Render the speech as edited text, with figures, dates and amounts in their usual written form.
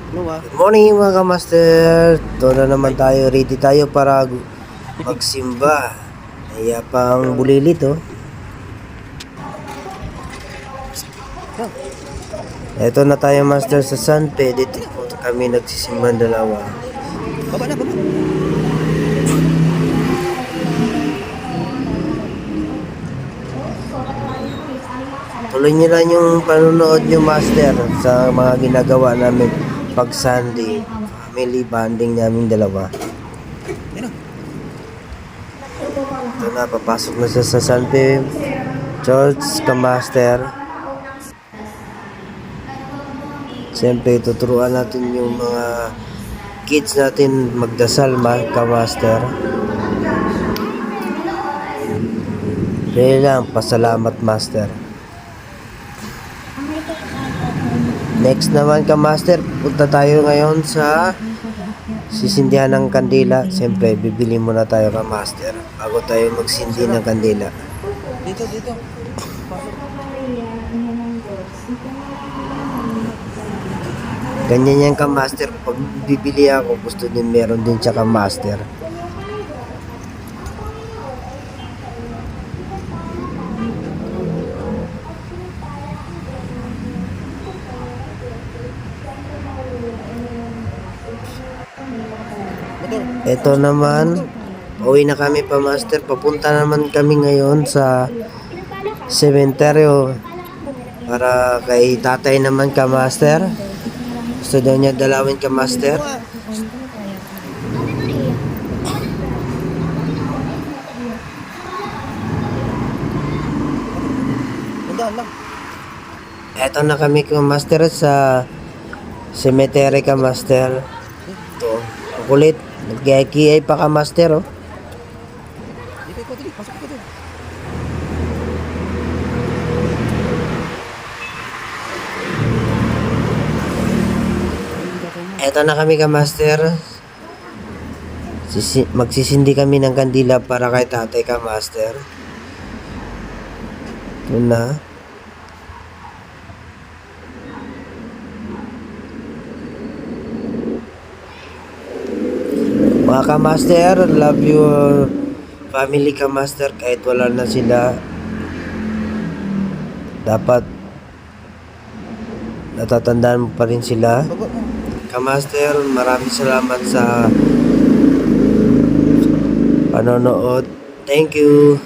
Good morning mga kamaster. Ito na naman tayo. Ready tayo para magsimba. Kaya pang bulilit oh. Ito na tayo master sa San Pedro. Dito po kami nagsisimba dalawa. Baba na, baba. Tuloy nyo lang yung panonood nyo master sa mga ginagawa namin pag Sunday. Family bonding namin dalawa. Yan o. Ito na, papasok na siya sa San Pedro Church Kamaster. Siyempre, tuturuan natin yung mga kids natin magdasal, Kamaster. Kaya lang, pasalamat, Master. Next naman, Kamaster, punta tayo ngayon sa sisindihan ng kandila. Siyempre, bibili muna tayo, Kamaster, bago tayo magsindi ng kandila. Dito, dito. Ganyan yan Kamaster. Pag bibili ako, gusto din meron din siya Kamaster. Motor. Ito naman, uwi na kami pa Master. Papunta naman kami ngayon sa sementeryo para kay tatay naman Kamaster. Gusto daw niya dalawin Kamaster. Tandaan lang. Eto na kami Kamaster sa cemetery Kamaster. Ito, ang kulit. Nag-kiay pa Kamaster oh. Dito, ikaw, dali. Pasok ikaw, dali. Eto na kami Kamaster. Magsisindi kami ng kandila para kay tatay Kamaster. Ito na. Mga Kamaster, love your family Kamaster. Kahit wala na sila, dapat natatandaan mo pa rin sila. Baba mo. Kamaster, maraming salamat sa panonood. Thank you.